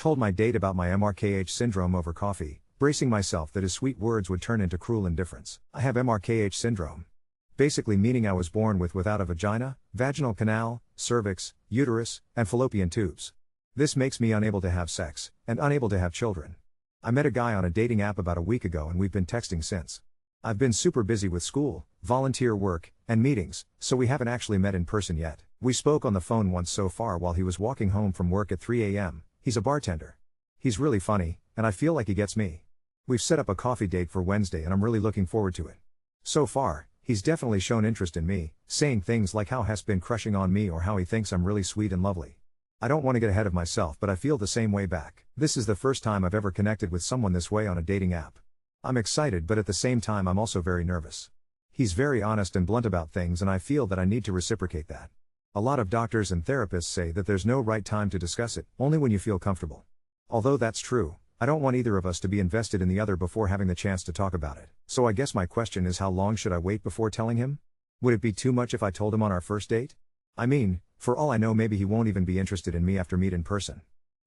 told my date about my Mrkh syndrome over coffee, bracing myself that his sweet words would turn into cruel indifference. I have Mrkh syndrome. Basically meaning I was born without a vagina, vaginal canal, cervix, uterus, and fallopian tubes. This makes me unable to have sex, and unable to have children. I met a guy on a dating app about a week ago and we've been texting since. I've been super busy with school, volunteer work, and meetings, so we haven't actually met in person yet. We spoke on the phone once so far while he was walking home from work at 3 a.m. He's a bartender. He's really funny, and I feel like he gets me. We've set up a coffee date for Wednesday and I'm really looking forward to it. So far, he's definitely shown interest in me, saying things like how he's been crushing on me or how he thinks I'm really sweet and lovely. I don't want to get ahead of myself, but I feel the same way back. This is the first time I've ever connected with someone this way on a dating app. I'm excited, but at the same time I'm also very nervous. He's very honest and blunt about things and I feel that I need to reciprocate that. A lot of doctors and therapists say that there's no right time to discuss it, only when you feel comfortable. Although that's true, I don't want either of us to be invested in the other before having the chance to talk about it. So I guess my question is, how long should I wait before telling him? Would it be too much if I told him on our first date? I mean, for all I know maybe he won't even be interested in me after meet in person.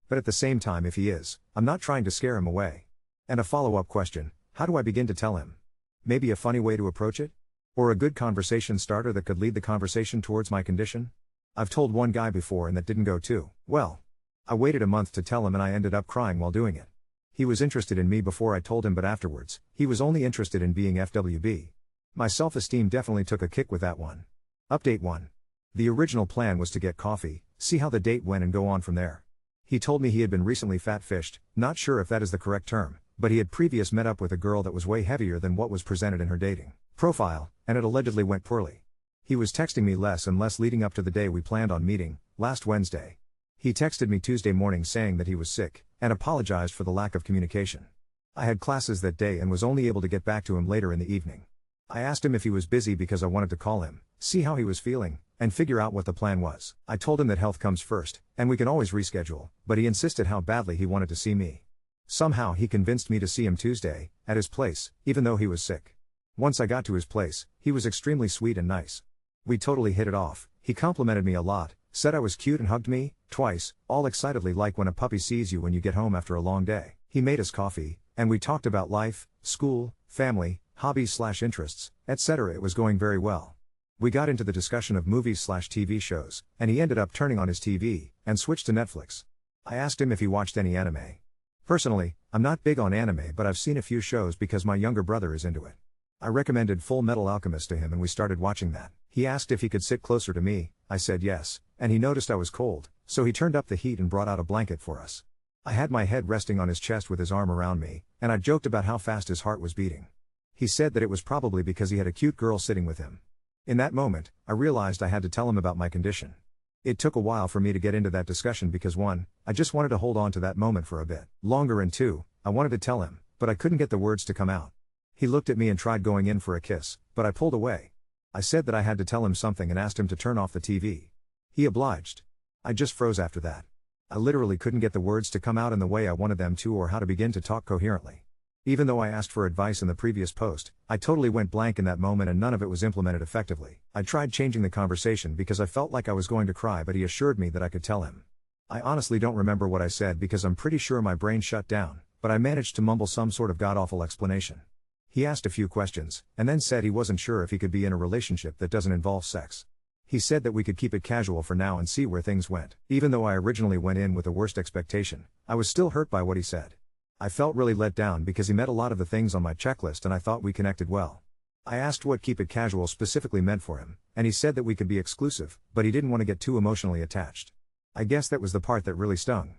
But at the same time, if he is, I'm not trying to scare him away. And a follow-up question, how do I begin to tell him? Maybe a funny way to approach it? Or a good conversation starter that could lead the conversation towards my condition? I've told one guy before and that didn't go too well. I waited a month to tell him and I ended up crying while doing it. He was interested in me before I told him, but afterwards, he was only interested in being FWB. My self-esteem definitely took a kick with that one. Update 1. The original plan was to get coffee, see how the date went and go on from there. He told me he had been recently fat-fished, not sure if that is the correct term, but he had previous met up with a girl that was way heavier than what was presented in her dating profile, and it allegedly went poorly. He was texting me less and less leading up to the day we planned on meeting, last Wednesday. He texted me Tuesday morning saying that he was sick, and apologized for the lack of communication. I had classes that day and was only able to get back to him later in the evening. I asked him if he was busy because I wanted to call him, see how he was feeling, and figure out what the plan was. I told him that health comes first, and we can always reschedule, but he insisted how badly he wanted to see me. Somehow he convinced me to see him Tuesday, at his place, even though he was sick. Once I got to his place, he was extremely sweet and nice. We totally hit it off. He complimented me a lot, said I was cute and hugged me, twice, all excitedly like when a puppy sees you when you get home after a long day. He made us coffee, and we talked about life, school, family, hobbies/interests, etc. It was going very well. We got into the discussion of movies/TV shows, and he ended up turning on his TV, and switched to Netflix. I asked him if he watched any anime. Personally, I'm not big on anime, but I've seen a few shows because my younger brother is into it. I recommended Full Metal Alchemist to him and we started watching that. He asked if he could sit closer to me, I said yes, and he noticed I was cold, so he turned up the heat and brought out a blanket for us. I had my head resting on his chest with his arm around me, and I joked about how fast his heart was beating. He said that it was probably because he had a cute girl sitting with him. In that moment, I realized I had to tell him about my condition. It took a while for me to get into that discussion because 1, I just wanted to hold on to that moment for a bit longer, and 2, I wanted to tell him, but I couldn't get the words to come out. He looked at me and tried going in for a kiss, but I pulled away. I said that I had to tell him something and asked him to turn off the TV. He obliged. I just froze after that. I literally couldn't get the words to come out in the way I wanted them to or how to begin to talk coherently. Even though I asked for advice in the previous post, I totally went blank in that moment and none of it was implemented effectively. I tried changing the conversation because I felt like I was going to cry, but he assured me that I could tell him. I honestly don't remember what I said because I'm pretty sure my brain shut down, but I managed to mumble some sort of god-awful explanation. He asked a few questions, and then said he wasn't sure if he could be in a relationship that doesn't involve sex. He said that we could keep it casual for now and see where things went. Even though I originally went in with the worst expectation, I was still hurt by what he said. I felt really let down because he met a lot of the things on my checklist and I thought we connected well. I asked what keep it casual specifically meant for him, and he said that we could be exclusive, but he didn't want to get too emotionally attached. I guess that was the part that really stung.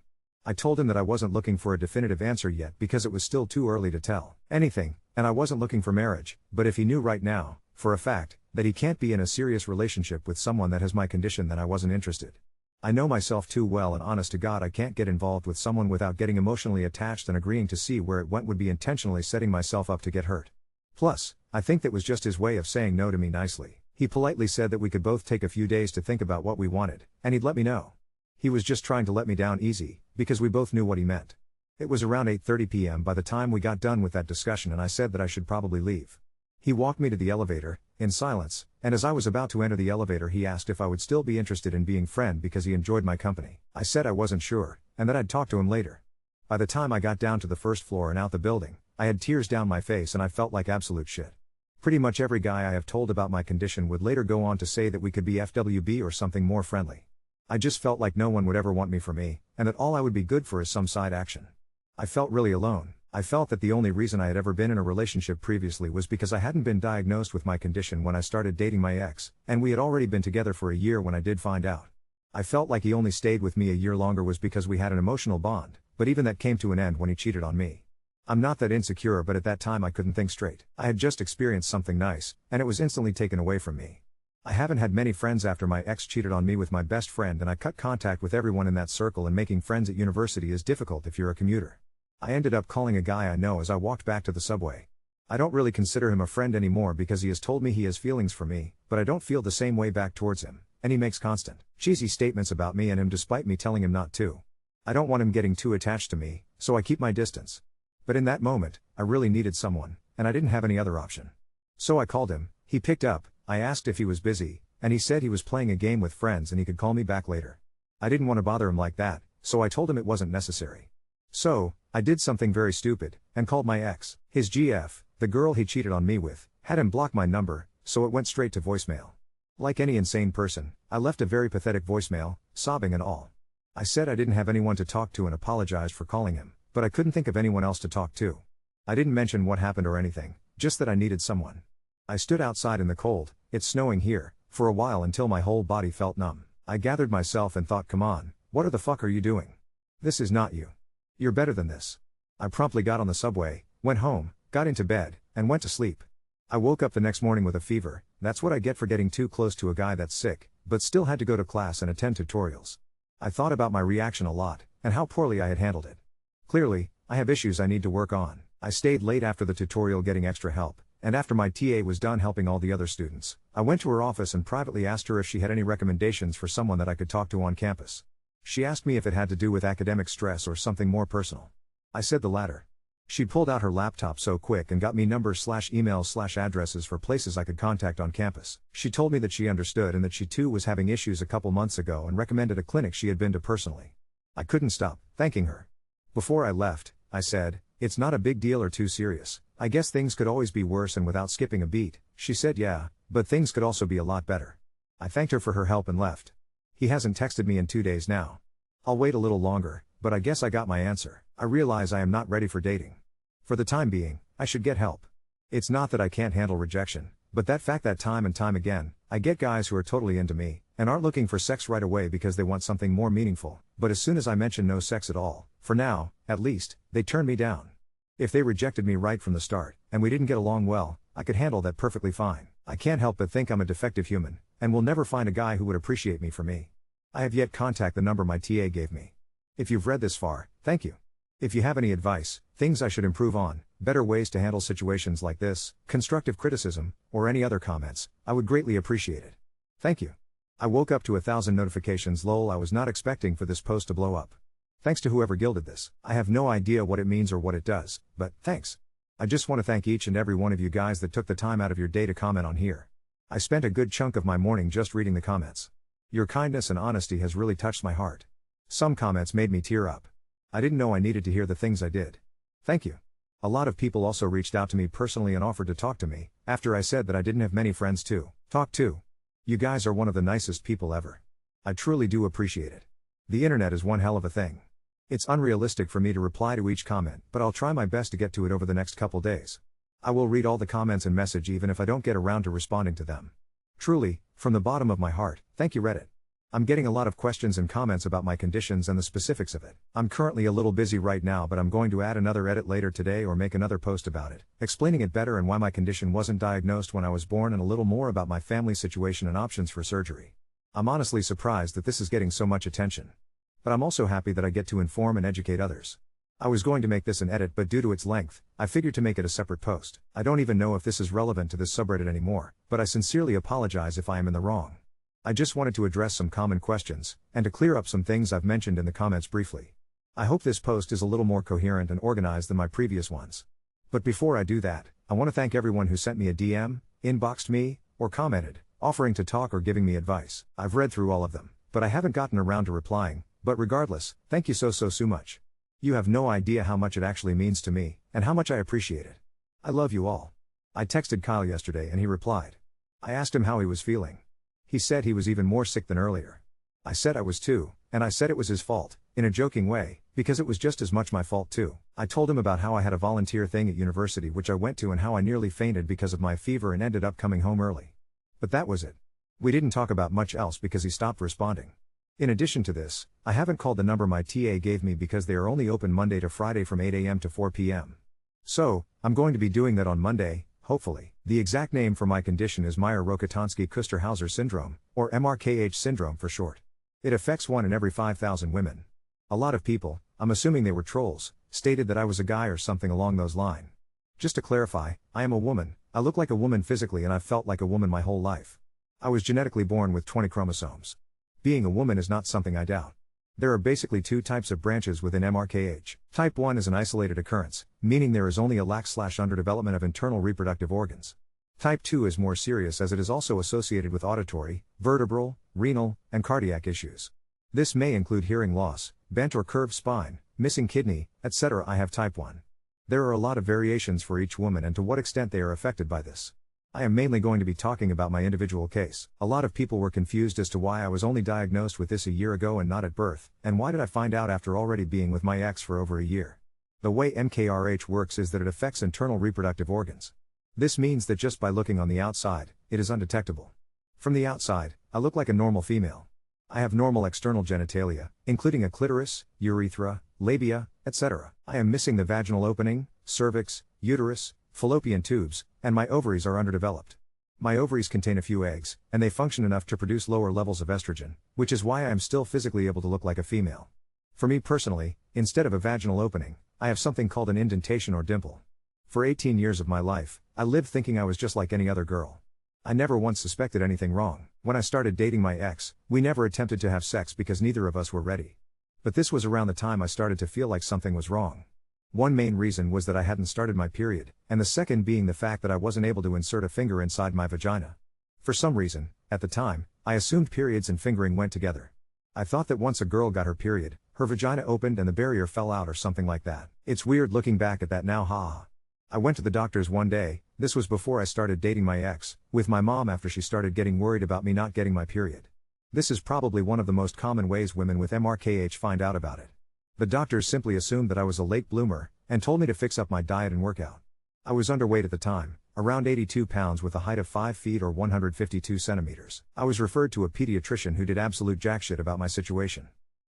I told him that I wasn't looking for a definitive answer yet because it was still too early to tell anything, and I wasn't looking for marriage, but if he knew right now, for a fact, that he can't be in a serious relationship with someone that has my condition, then I wasn't interested. I know myself too well, and honest to God I can't get involved with someone without getting emotionally attached, and agreeing to see where it went would be intentionally setting myself up to get hurt. Plus, I think that was just his way of saying no to me nicely. He politely said that we could both take a few days to think about what we wanted, and he'd let me know. He was just trying to let me down easy, because we both knew what he meant. It was around 8:30 p.m. by the time we got done with that discussion, and I said that I should probably leave. He walked me to the elevator, in silence, and as I was about to enter the elevator he asked if I would still be interested in being friend because he enjoyed my company. I said I wasn't sure, and that I'd talk to him later. By the time I got down to the first floor and out the building, I had tears down my face and I felt like absolute shit. Pretty much every guy I have told about my condition would later go on to say that we could be FWB or something more friendly. I just felt like no one would ever want me for me, and that all I would be good for is some side action. I felt really alone. I felt that the only reason I had ever been in a relationship previously was because I hadn't been diagnosed with my condition when I started dating my ex, and we had already been together for a year when I did find out. I felt like he only stayed with me a year longer was because we had an emotional bond, but even that came to an end when he cheated on me. I'm not that insecure, but at that time I couldn't think straight. I had just experienced something nice, and it was instantly taken away from me. I haven't had many friends after my ex cheated on me with my best friend, and I cut contact with everyone in that circle, and making friends at university is difficult if you're a commuter. I ended up calling a guy I know as I walked back to the subway. I don't really consider him a friend anymore because he has told me he has feelings for me, but I don't feel the same way back towards him, and he makes constant, cheesy statements about me and him despite me telling him not to. I don't want him getting too attached to me, so I keep my distance. But in that moment, I really needed someone, and I didn't have any other option. So I called him, he picked up, I asked if he was busy, and he said he was playing a game with friends and he could call me back later. I didn't want to bother him like that, so I told him it wasn't necessary. So, I did something very stupid, and called my ex. His GF, the girl he cheated on me with, had him block my number, so it went straight to voicemail. Like any insane person, I left a very pathetic voicemail, sobbing and all. I said I didn't have anyone to talk to and apologized for calling him, but I couldn't think of anyone else to talk to. I didn't mention what happened or anything, just that I needed someone. I stood outside in the cold, it's snowing here, for a while until my whole body felt numb. I gathered myself and thought, come on, what the fuck are you doing? This is not you. You're better than this. I promptly got on the subway, went home, got into bed, and went to sleep. I woke up the next morning with a fever. That's what I get for getting too close to a guy that's sick, but still had to go to class and attend tutorials. I thought about my reaction a lot, and how poorly I had handled it. Clearly, I have issues I need to work on. I stayed late after the tutorial getting extra help, and after my TA was done helping all the other students, I went to her office and privately asked her if she had any recommendations for someone that I could talk to on campus. She asked me if it had to do with academic stress or something more personal. I said the latter. She pulled out her laptop so quick and got me numbers/emails/addresses for places I could contact on campus. She told me that she understood and that she too was having issues a couple months ago and recommended a clinic she had been to personally. I couldn't stop thanking her. Before I left, I said, "It's not a big deal or too serious. I guess things could always be worse," and without skipping a beat, she said, "Yeah, but things could also be a lot better." I thanked her for her help and left. He hasn't texted me in 2 days now. I'll wait a little longer, but I guess I got my answer. I realize I am not ready for dating. For the time being, I should get help. It's not that I can't handle rejection, but that fact that time and time again, I get guys who are totally into me, and aren't looking for sex right away because they want something more meaningful, but as soon as I mention no sex at all, for now, at least, they turn me down. If they rejected me right from the start, and we didn't get along well, I could handle that perfectly fine. I can't help but think I'm a defective human, and will never find a guy who would appreciate me for me. I have yet contact the number my TA gave me. If you've read this far, thank you. If you have any advice, things I should improve on, better ways to handle situations like this, constructive criticism, or any other comments, I would greatly appreciate it. Thank you. I woke up to 1,000 notifications. Lol, I was not expecting for this post to blow up. Thanks to whoever gilded this. I have no idea what it means or what it does, but thanks. I just want to thank each and every one of you guys that took the time out of your day to comment on here. I spent a good chunk of my morning just reading the comments. Your kindness and honesty has really touched my heart. Some comments made me tear up. I didn't know I needed to hear the things I did. Thank you. A lot of people also reached out to me personally and offered to talk to me, after I said that I didn't have many friends to talk to. You guys are one of the nicest people ever. I truly do appreciate it. The internet is one hell of a thing. It's unrealistic for me to reply to each comment, but I'll try my best to get to it over the next couple days. I will read all the comments and message even if I don't get around to responding to them. Truly, from the bottom of my heart, thank you Reddit. I'm getting a lot of questions and comments about my conditions and the specifics of it. I'm currently a little busy right now, but I'm going to add another edit later today or make another post about it, explaining it better and why my condition wasn't diagnosed when I was born, and a little more about my family situation and options for surgery. I'm honestly surprised that this is getting so much attention. But I'm also happy that I get to inform and educate others. I was going to make this an edit, but due to its length, I figured to make it a separate post. I don't even know if this is relevant to this subreddit anymore, but I sincerely apologize if I am in the wrong. I just wanted to address some common questions, and to clear up some things I've mentioned in the comments briefly. I hope this post is a little more coherent and organized than my previous ones. But before I do that, I want to thank everyone who sent me a DM, inboxed me, or commented, offering to talk or giving me advice. I've read through all of them, but I haven't gotten around to replying, but regardless, thank you so much. You have no idea how much it actually means to me, and how much I appreciate it. I love you all. I texted Kyle yesterday and he replied. I asked him how he was feeling. He said he was even more sick than earlier. I said I was too, and I said it was his fault, in a joking way, because it was just as much my fault too. I told him about how I had a volunteer thing at university which I went to and how I nearly fainted because of my fever and ended up coming home early. But that was it. We didn't talk about much else because he stopped responding. In addition to this, I haven't called the number my TA gave me because they are only open Monday to Friday from 8 a.m. to 4 p.m. So, I'm going to be doing that on Monday, hopefully. The exact name for my condition is Mrkh syndrome, or Mrkh syndrome for short. It affects 1 in every 5,000 women. A lot of people, I'm assuming they were trolls, stated that I was a guy or something along those lines. Just to clarify, I am a woman, I look like a woman physically and I've felt like a woman my whole life. I was genetically born with 20 chromosomes. Being a woman is not something I doubt. There are basically 2 types of branches within Mrkh. Type 1 is an isolated occurrence, meaning there is only a lack/underdevelopment of internal reproductive organs. Type 2 is more serious as it is also associated with auditory, vertebral, renal, and cardiac issues. This may include hearing loss, bent or curved spine, missing kidney, etc. I have type 1. There are a lot of variations for each woman and to what extent they are affected by this. I am mainly going to be talking about my individual case. A lot of people were confused as to why I was only diagnosed with this a year ago and not at birth, and why did I find out after already being with my ex for over a year. The way MKRH works is that it affects internal reproductive organs. This means that just by looking on the outside, it is undetectable. From the outside, I look like a normal female. I have normal external genitalia, including a clitoris, urethra, labia, etc. I am missing the vaginal opening, cervix, uterus, fallopian tubes, and my ovaries are underdeveloped. My ovaries contain a few eggs, and they function enough to produce lower levels of estrogen, which is why I am still physically able to look like a female. For me personally, instead of a vaginal opening, I have something called an indentation or dimple. For 18 years of my life, I lived thinking I was just like any other girl. I never once suspected anything wrong. When I started dating my ex, we never attempted to have sex because neither of us were ready. But this was around the time I started to feel like something was wrong. One main reason was that I hadn't started my period, and the second being the fact that I wasn't able to insert a finger inside my vagina. For some reason, at the time, I assumed periods and fingering went together. I thought that once a girl got her period, her vagina opened and the barrier fell out or something like that. It's weird looking back at that now, haha. I went to the doctors one day, this was before I started dating my ex, with my mom after she started getting worried about me not getting my period. This is probably one of the most common ways women with Mrkh find out about it. The doctors simply assumed that I was a late bloomer, and told me to fix up my diet and workout. I was underweight at the time, around 82 pounds with a height of 5 feet or 152 centimeters. I was referred to a pediatrician who did absolute jack shit about my situation.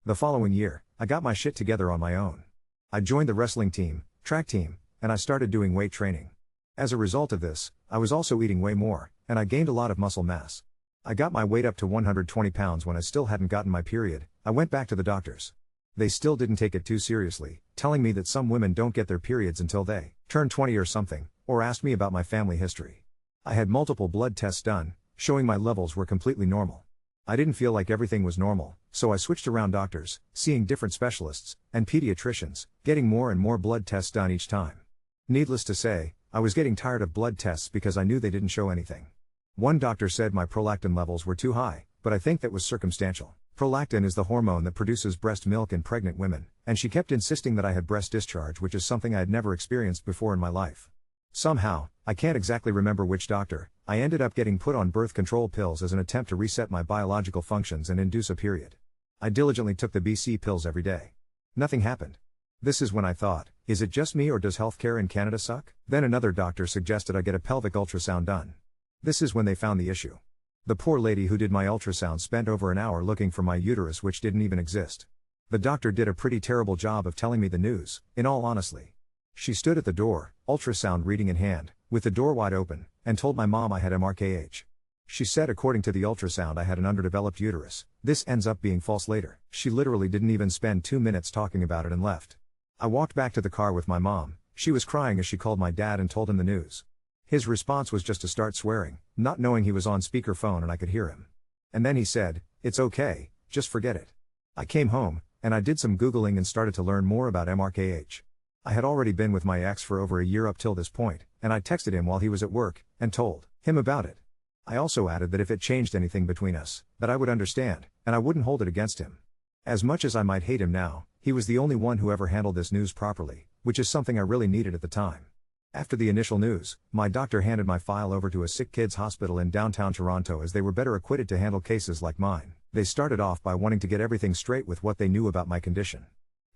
The following year, I got my shit together on my own. I joined the wrestling team, track team, and I started doing weight training. As a result of this, I was also eating way more, and I gained a lot of muscle mass. I got my weight up to 120 pounds when I still hadn't gotten my period. I went back to the doctors. They still didn't take it too seriously, telling me that some women don't get their periods until they turn 20 or something, or asked me about my family history. I had multiple blood tests done, showing my levels were completely normal. I didn't feel like everything was normal, so I switched around doctors, seeing different specialists, and pediatricians, getting more and more blood tests done each time. Needless to say, I was getting tired of blood tests because I knew they didn't show anything. One doctor said my prolactin levels were too high, but I think that was circumstantial. Prolactin is the hormone that produces breast milk in pregnant women, and she kept insisting that I had breast discharge, which is something I had never experienced before in my life. Somehow, I can't exactly remember which doctor, I ended up getting put on birth control pills as an attempt to reset my biological functions and induce a period. I diligently took the BC pills every day. Nothing happened. This is when I thought, is it just me or does healthcare in Canada suck? Then another doctor suggested I get a pelvic ultrasound done. This is when they found the issue. The poor lady who did my ultrasound spent over an hour looking for my uterus, which didn't even exist. The doctor did a pretty terrible job of telling me the news, in all honesty. She stood at the door, ultrasound reading in hand, with the door wide open, and told my mom I had Mrkh. She said according to the ultrasound I had an underdeveloped uterus. This ends up being false later. She literally didn't even spend 2 minutes talking about it and left. I walked back to the car with my mom. She was crying as she called my dad and told him the news. His response was just to start swearing, not knowing he was on speakerphone and I could hear him. And then he said, "It's okay, just forget it." I came home, and I did some Googling and started to learn more about Mrkh. I had already been with my ex for over a year up till this point, and I texted him while he was at work, and told him about it. I also added that if it changed anything between us, that I would understand, and I wouldn't hold it against him. As much as I might hate him now, he was the only one who ever handled this news properly, which is something I really needed at the time. After the initial news, my doctor handed my file over to a sick kids hospital in downtown Toronto as they were better equipped to handle cases like mine. They started off by wanting to get everything straight with what they knew about my condition.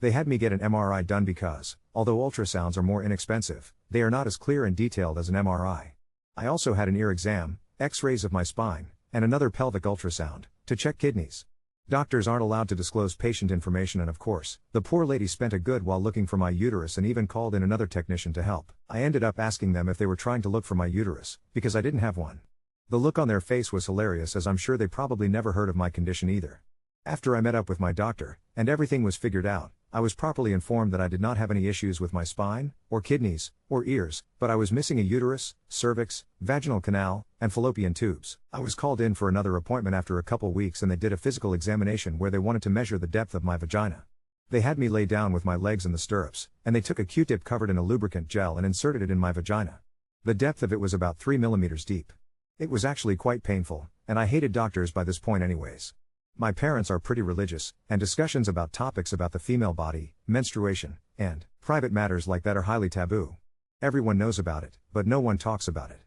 They had me get an MRI done because, although ultrasounds are more inexpensive, they are not as clear and detailed as an MRI. I also had an ear exam, X-rays of my spine, and another pelvic ultrasound, to check kidneys. Doctors aren't allowed to disclose patient information, and of course, the poor lady spent a good while looking for my uterus and even called in another technician to help. I ended up asking them if they were trying to look for my uterus, because I didn't have one. The look on their face was hilarious, as I'm sure they probably never heard of my condition either. After I met up with my doctor, and everything was figured out, I was properly informed that I did not have any issues with my spine, or kidneys, or ears, but I was missing a uterus, cervix, vaginal canal, and fallopian tubes. I was called in for another appointment after a couple weeks, and they did a physical examination where they wanted to measure the depth of my vagina. They had me lay down with my legs in the stirrups, and they took a Q-tip covered in a lubricant gel and inserted it in my vagina. The depth of it was about 3 millimeters deep. It was actually quite painful, and I hated doctors by this point anyways. My parents are pretty religious, and discussions about topics about the female body, menstruation, and private matters like that are highly taboo. Everyone knows about it, but no one talks about it.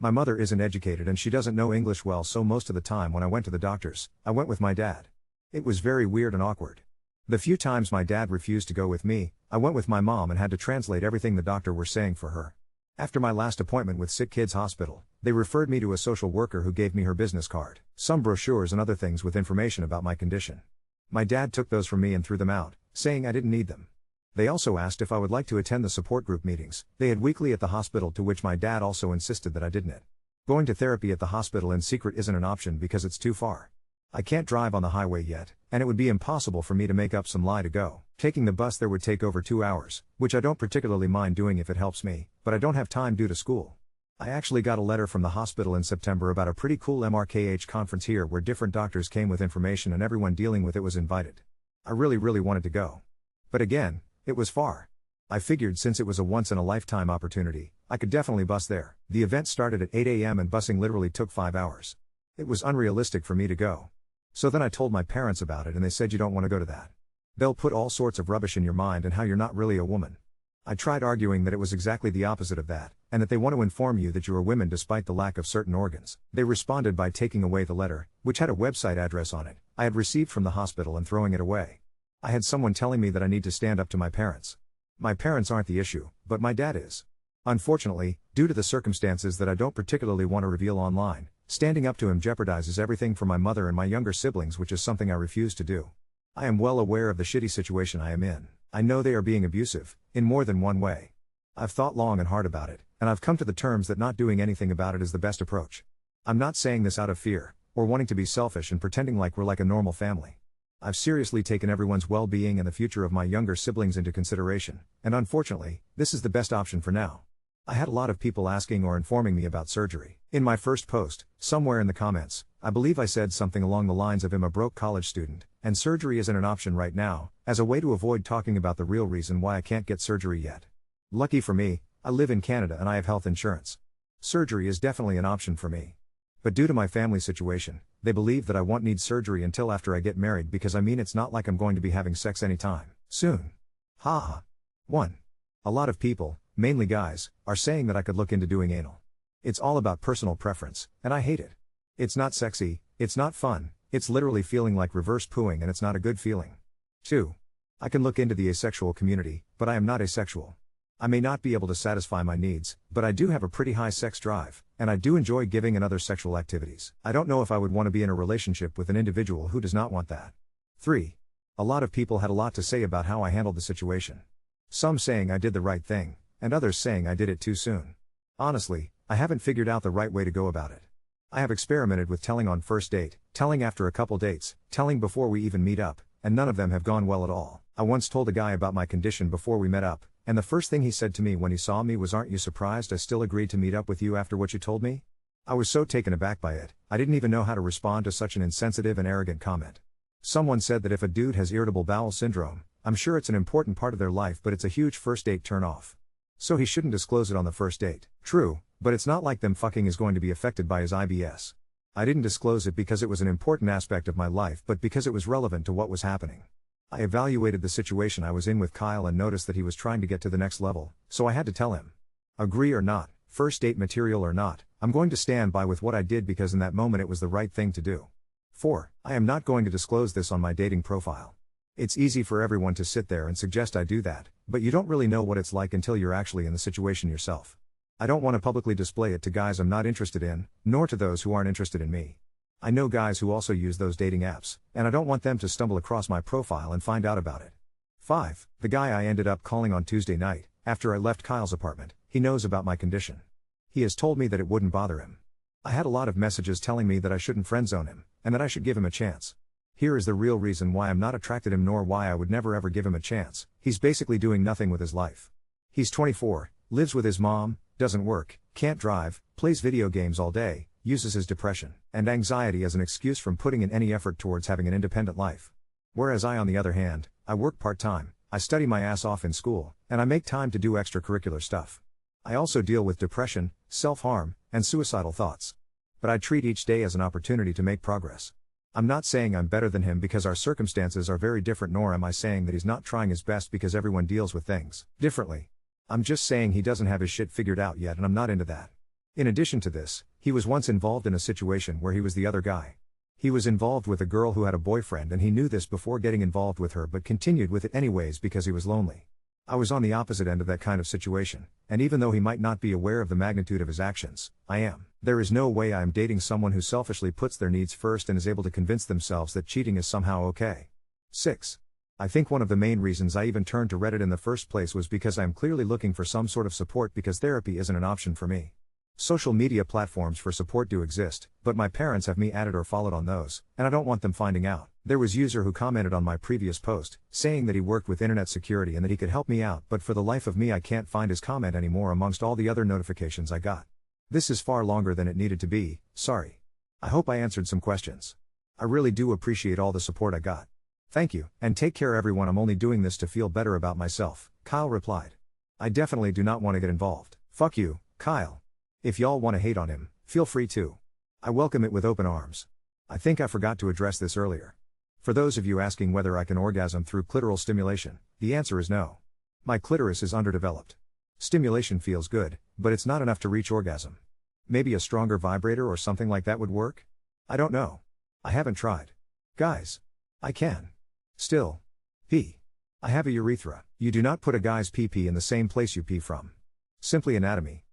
My mother isn't educated and she doesn't know English well, so most of the time when I went to the doctors, I went with my dad. It was very weird and awkward. The few times my dad refused to go with me, I went with my mom and had to translate everything the doctor were saying for her. After my last appointment with Sick Kids Hospital, they referred me to a social worker who gave me her business card, some brochures and other things with information about my condition. My dad took those from me and threw them out, saying I didn't need them. They also asked if I would like to attend the support group meetings they had weekly at the hospital, to which my dad also insisted that I didn't. Going to therapy at the hospital in secret isn't an option because it's too far. I can't drive on the highway yet, and it would be impossible for me to make up some lie to go. Taking the bus there would take over 2 hours, which I don't particularly mind doing if it helps me, but I don't have time due to school. I actually got a letter from the hospital in September about a pretty cool Mrkh conference here where different doctors came with information and everyone dealing with it was invited. I really wanted to go. But again, it was far. I figured since it was a once-in-a-lifetime opportunity, I could definitely bus there. The event started at 8 a.m. and busing literally took 5 hours. It was unrealistic for me to go. So then I told my parents about it and they said, you don't want to go to that. They'll put all sorts of rubbish in your mind and how you're not really a woman. I tried arguing that it was exactly the opposite of that, and that they want to inform you that you are women despite the lack of certain organs. They responded by taking away the letter, which had a website address on it, I had received from the hospital, and throwing it away. I had someone telling me that I need to stand up to my parents. My parents aren't the issue, but my dad is. Unfortunately, due to the circumstances that I don't particularly want to reveal online, standing up to him jeopardizes everything for my mother and my younger siblings, which is something I refuse to do. I am well aware of the shitty situation I am in. I know they are being abusive, in more than one way. I've thought long and hard about it, and I've come to the terms that not doing anything about it is the best approach. I'm not saying this out of fear, or wanting to be selfish and pretending like we're like a normal family. I've seriously taken everyone's well-being and the future of my younger siblings into consideration, and unfortunately, this is the best option for now. I had a lot of people asking or informing me about surgery. In my first post, somewhere in the comments, I believe I said something along the lines of I'm a broke college student, and surgery isn't an option right now, as a way to avoid talking about the real reason why I can't get surgery yet. Lucky for me, I live in Canada and I have health insurance. Surgery is definitely an option for me. But due to my family situation, they believe that I won't need surgery until after I get married, because it's not like I'm going to be having sex anytime soon. Haha. 1. A lot of people, mainly guys, are saying that I could look into doing anal. It's all about personal preference, and I hate it. It's not sexy, it's not fun, it's literally feeling like reverse pooing, and it's not a good feeling. 2. I can look into the asexual community, but I am not asexual. I may not be able to satisfy my needs, but I do have a pretty high sex drive, and I do enjoy giving and other sexual activities. I don't know if I would want to be in a relationship with an individual who does not want that. 3. A lot of people had a lot to say about how I handled the situation. Some saying I did the right thing, and others saying I did it too soon. Honestly, I haven't figured out the right way to go about it. I have experimented with telling on first date, telling after a couple dates, telling before we even meet up, and none of them have gone well at all. I once told a guy about my condition before we met up, and the first thing he said to me when he saw me was, "Aren't you surprised I still agreed to meet up with you after what you told me?" I was so taken aback by it, I didn't even know how to respond to such an insensitive and arrogant comment. Someone said that if a dude has irritable bowel syndrome, I'm sure it's an important part of their life, but it's a huge first date turn-off. So he shouldn't disclose it on the first date. True, but it's not like them fucking is going to be affected by his IBS. I didn't disclose it because it was an important aspect of my life but because it was relevant to what was happening. I evaluated the situation I was in with Kyle and noticed that he was trying to get to the next level, so I had to tell him. Agree or not, first date material or not, I'm going to stand by with what I did because in that moment it was the right thing to do. 4. I am not going to disclose this on my dating profile. It's easy for everyone to sit there and suggest I do that, but you don't really know what it's like until you're actually in the situation yourself. I don't want to publicly display it to guys I'm not interested in, nor to those who aren't interested in me. I know guys who also use those dating apps, and I don't want them to stumble across my profile and find out about it. 5. The guy I ended up calling on Tuesday night, after I left Kyle's apartment, he knows about my condition. He has told me that it wouldn't bother him. I had a lot of messages telling me that I shouldn't friendzone him, and that I should give him a chance. Here is the real reason why I'm not attracted to him nor why I would never ever give him a chance. He's basically doing nothing with his life. He's 24, lives with his mom, doesn't work, can't drive, plays video games all day, uses his depression and anxiety as an excuse from putting in any effort towards having an independent life. Whereas I, on the other hand, I work part-time, I study my ass off in school, and I make time to do extracurricular stuff. I also deal with depression, self-harm, and suicidal thoughts. But I treat each day as an opportunity to make progress. I'm not saying I'm better than him because our circumstances are very different, nor am I saying that he's not trying his best because everyone deals with things differently. I'm just saying he doesn't have his shit figured out yet and I'm not into that. In addition to this, he was once involved in a situation where he was the other guy. He was involved with a girl who had a boyfriend and he knew this before getting involved with her but continued with it anyways because he was lonely. I was on the opposite end of that kind of situation, and even though he might not be aware of the magnitude of his actions, I am. There is no way I am dating someone who selfishly puts their needs first and is able to convince themselves that cheating is somehow okay. 6. I think one of the main reasons I even turned to Reddit in the first place was because I am clearly looking for some sort of support because therapy isn't an option for me. Social media platforms for support do exist, but my parents have me added or followed on those, and I don't want them finding out. There was a user who commented on my previous post, saying that he worked with internet security and that he could help me out, but for the life of me I can't find his comment anymore amongst all the other notifications I got. This is far longer than it needed to be, sorry. I hope I answered some questions. I really do appreciate all the support I got. Thank you, and take care everyone. I'm only doing this to feel better about myself, Kyle replied. I definitely do not want to get involved. Fuck you, Kyle. If y'all want to hate on him, feel free to. I welcome it with open arms. I think I forgot to address this earlier. For those of you asking whether I can orgasm through clitoral stimulation, the answer is no. My clitoris is underdeveloped. Stimulation feels good, but it's not enough to reach orgasm. Maybe a stronger vibrator or something like that would work? I don't know. I haven't tried. Guys. I can. Still. Pee. I have a urethra. You do not put a guy's pee-pee in the same place you pee from. Simply anatomy.